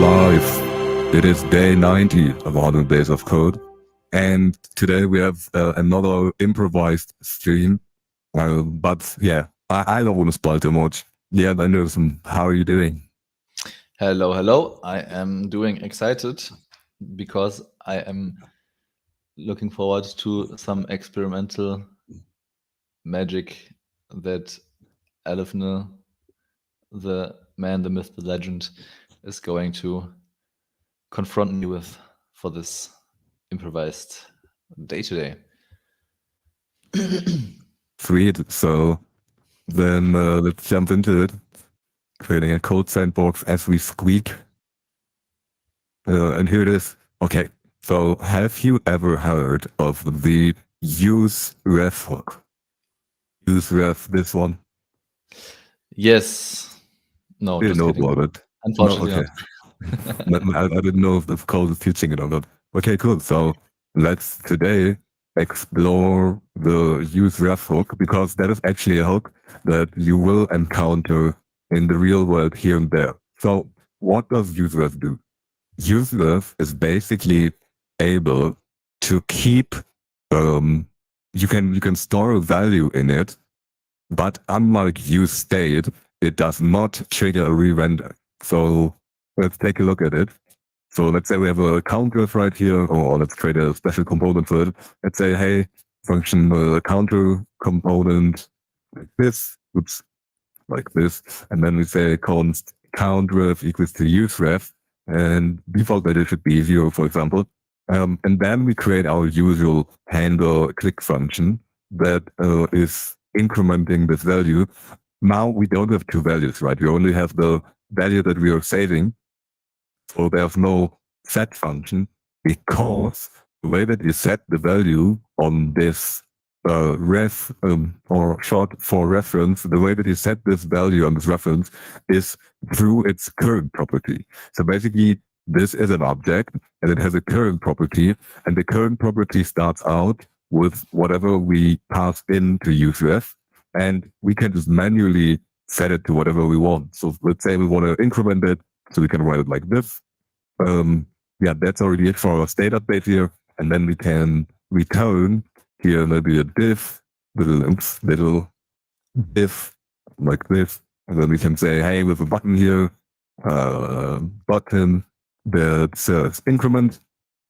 live. It is day 90 of 100 Days of Code. And today we have another improvised stream. But yeah, I don't want to spoil too much. Yeah, Andersen, how are you doing? Hello. I am doing excited because I am looking forward to some experimental magic that Elefne, the man, the myth, the legend, is going to confront me with for this improvised day today. Sweet. So then let's jump into it. Creating a code sandbox as we squeak. And here it is. Okay. So have you ever heard of the use ref hook? Use ref, this one? Yes. No, I didn't just know kidding. about it. No, Unfortunately okay. not. I didn't know if the code is teaching it or not. Okay, cool. So let's today explore the use ref hook, because that is actually a hook that you will encounter in the real world here and there. So what does use ref do? Use ref is basically able to keep you can store a value in it, but unlike use state, it does not trigger a re-render. So let's take a look at it. So let's say we have a count ref right here, or let's create a special component for it. Let's say, hey, function counter component like this, oops, like this. And then we say const count ref equals to use ref, and default value should be 0, for example. And then we create our usual handle click function that is incrementing this value. Now we don't have two values, right? We only have the value that we are saving. So there's no set function, because the way that you set the value on this ref, or short for reference, the way that you set this value on this reference is through its current property. So basically, this is an object and it has a current property, and the current property starts out with whatever we pass into useRef, and we can just manually set it to whatever we want. So let's say we want to increment it, so we can write it like this. Yeah, that's already it for our state update here. And then we can return here maybe a div, little div like this. And then we can say, hey, with a button here, button that says increment,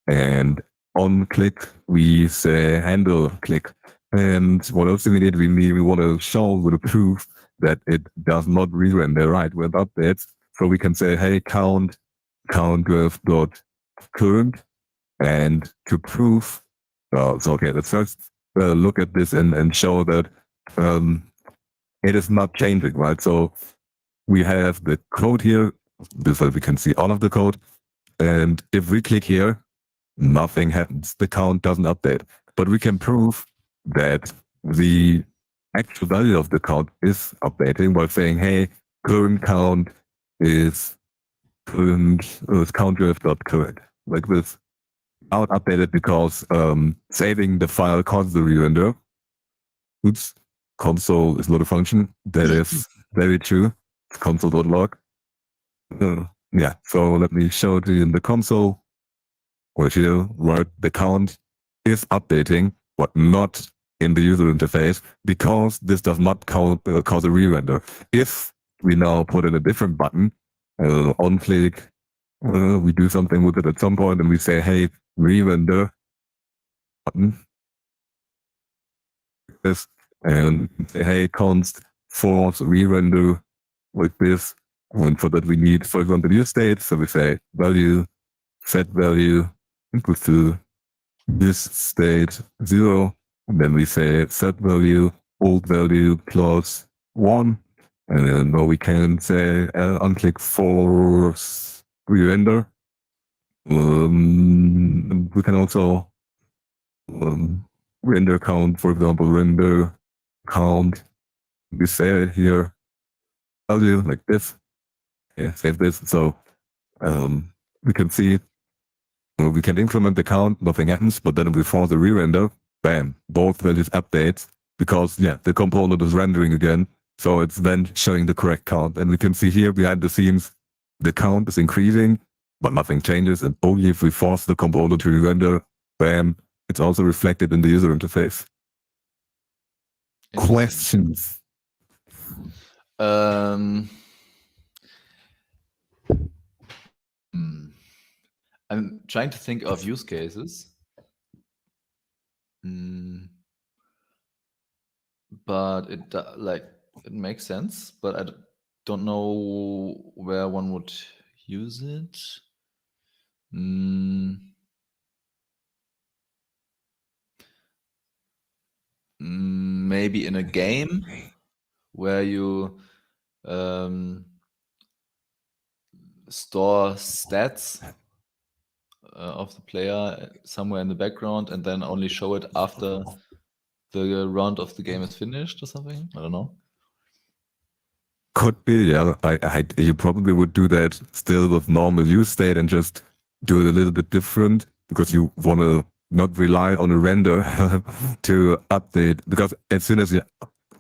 and on click, we say handle click. And what else do we need? We want to show with a proof that it does not re-render right with updates. So we can say, hey, count ref dot current, and to prove, so okay, let's first look at this and show that it is not changing, right? So we have the code here, this way we can see all of the code, and if we click here, nothing happens. The count doesn't update, but we can prove that the actual value of the count is updating by saying, hey, current count is count ref.current, like this. Out updated because saving the file causes the re-render. Oops, console is not a function. That is very true. Console.log. Yeah, so let me show it in the console. Or here, right, the count is updating, but not in the user interface, because this does not cause a re-render. If we now put in a different button, on click, we do something with it at some point, and we say, hey, re-render button, this, and say, hey, const force re-render like this. And for that we need, for example, use state. So we say value, set value equals to this state 0, and then we say set value, old value plus 1. And then we can say unclick force re-render. We can also render count, for example, render count. We say here value like this. Yeah, save this. So we can see we can increment the count, nothing happens, but then before the re-render, bam, both values update, because yeah, the component is rendering again. So it's then showing the correct count. And we can see here behind the scenes, the count is increasing, but nothing changes, and only if we force the component to re-render, bam, it's also reflected in the user interface. Interesting. Questions? Um, I'm trying to think of use cases. But it makes sense, but I don't know where one would use it. Maybe in a game where you store stats of the player somewhere in the background and then only show it after the round of the game is finished or something. I don't know. Could be, yeah. You probably would do that still with normal use state and just do it a little bit different because you want to not rely on a render to update. Because as soon as you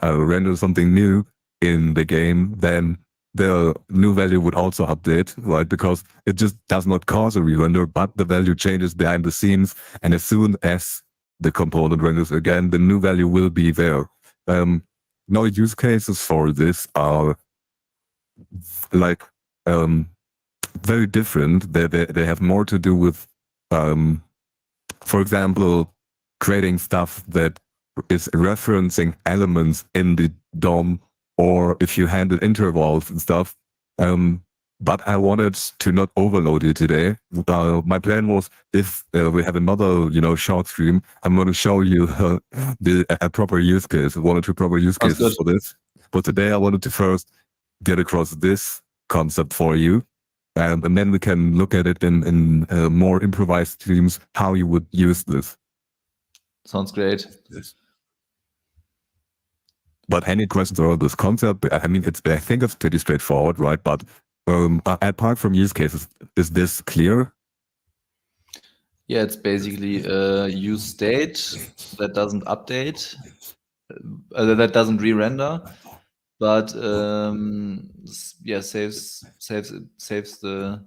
render something new in the game, then the new value would also update, right? Because it just does not cause a re-render, but the value changes behind the scenes. And as soon as the component renders again, the new value will be there. Now, use cases for this are like very different. They have more to do with, for example, creating stuff that is referencing elements in the DOM, or if you handle intervals and stuff. But I wanted to not overload you today. My plan was if we have another, short stream, I'm going to show you a proper use case, one or two proper use Sounds cases good. for this. But today I wanted to first get across this concept for you. And then we can look at it in more improvised streams, how you would use this. Sounds great. But any questions around this concept? I mean, I think it's pretty straightforward, right? But apart from use cases, is this clear? Yeah, it's basically a use state that doesn't update, that doesn't re-render, but saves the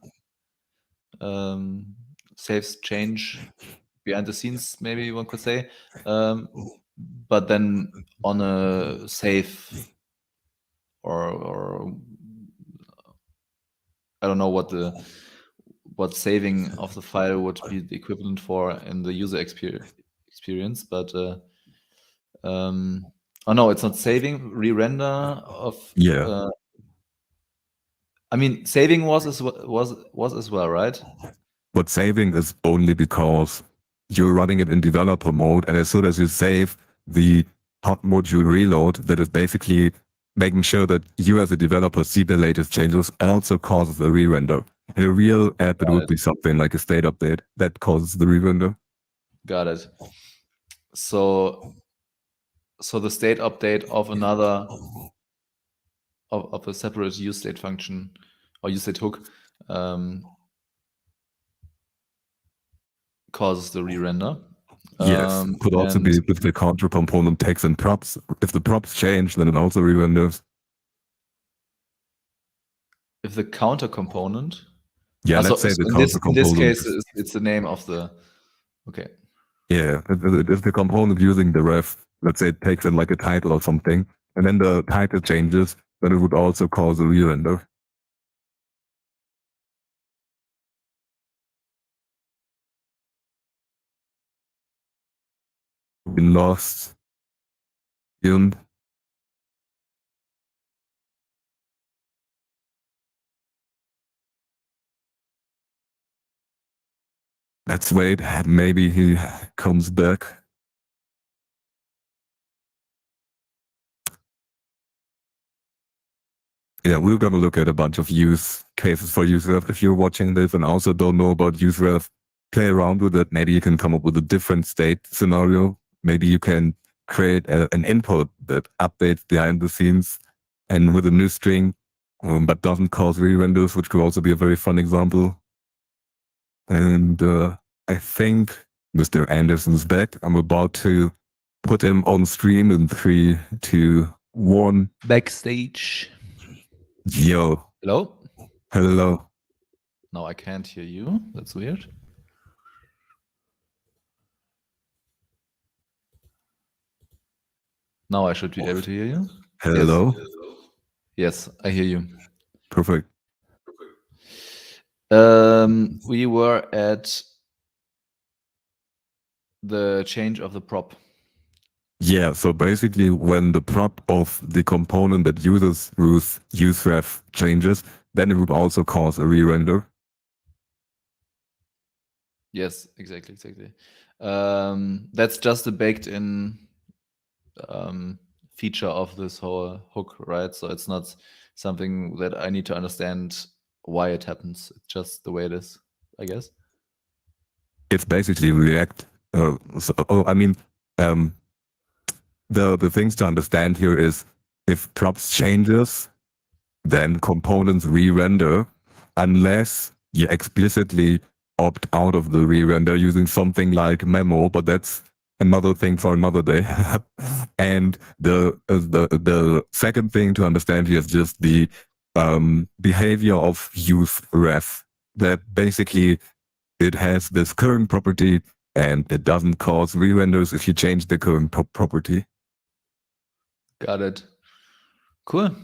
saves change behind the scenes, maybe one could say, but then on a safe or I don't know what saving of the file would be the equivalent for in the user experience, but oh no, it's not saving, re-render of Yeah. I mean, saving was as well, right? But saving is only because you're running it in developer mode, and as soon as you save the hot module reload, that is basically making sure that you as a developer see the latest changes, also causes a re-render. In a real app, it would be something like a state update that causes the re-render. Got it. So the state update of another of a separate use state function or use state hook causes the re-render. Yes, could also be if the counter component takes in props. If the props change, then it also re-renders. If the counter component, yeah, let's say the counter component. In this case, it's the name of the. Okay. Yeah, if the component using the ref, let's say it takes in like a title or something, and then the title changes, then it would also cause a re-render. We lost Yun. Let's wait. Maybe he comes back. Yeah, we're going to look at a bunch of use cases for useref. If you're watching this and also don't know about useref, play around with it. Maybe you can come up with a different state scenario. Maybe you can create an input that updates behind the scenes and with a new string, but doesn't cause re-renders, which could also be a very fun example. And I think Mr. Andersen's back. I'm about to put him on stream in 3, 2, 1. Backstage. Yo. Hello. Hello. Now I can't hear you. That's weird. Now I should be able to hear you. Hello. Yes, I hear you. Perfect. We were at the change of the prop. Yeah, so basically when the prop of the component that uses useref changes, then it would also cause a re-render. Yes, exactly. That's just a baked-in feature of this whole hook, right? So it's not something that I need to understand why it happens. It's just the way it is, I guess. It's basically React. The things to understand here is if props changes, then components re-render unless you explicitly opt out of the re-render using something like memo, but that's another thing for another day. And the second thing to understand here is just the behavior of use ref, that basically it has this current property and it doesn't cause re-renders if you change the current property. Got it. Cool.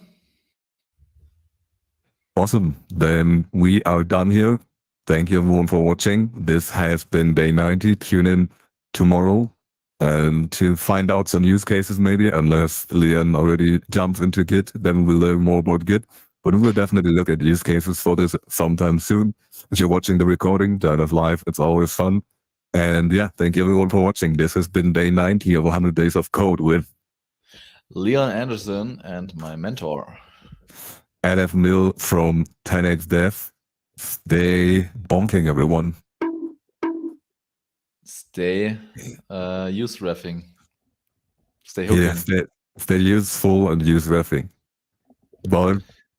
Awesome. Then we are done here. Thank you everyone for watching. This has been day 90. Tune in tomorrow to find out some use cases maybe, unless Leon already jumps into Git, then we'll learn more about Git. But we will definitely look at use cases for this sometime soon. If you're watching the recording, that is live. It's always fun. And yeah, thank you everyone for watching. This has been day 90 of 100 Days of Code with Leon Andersen and my mentor. LF Mill from 10x Dev. Stay bonking, everyone. Stay use refing. Stay hooking. Yeah, stay useful and use refing. Bye.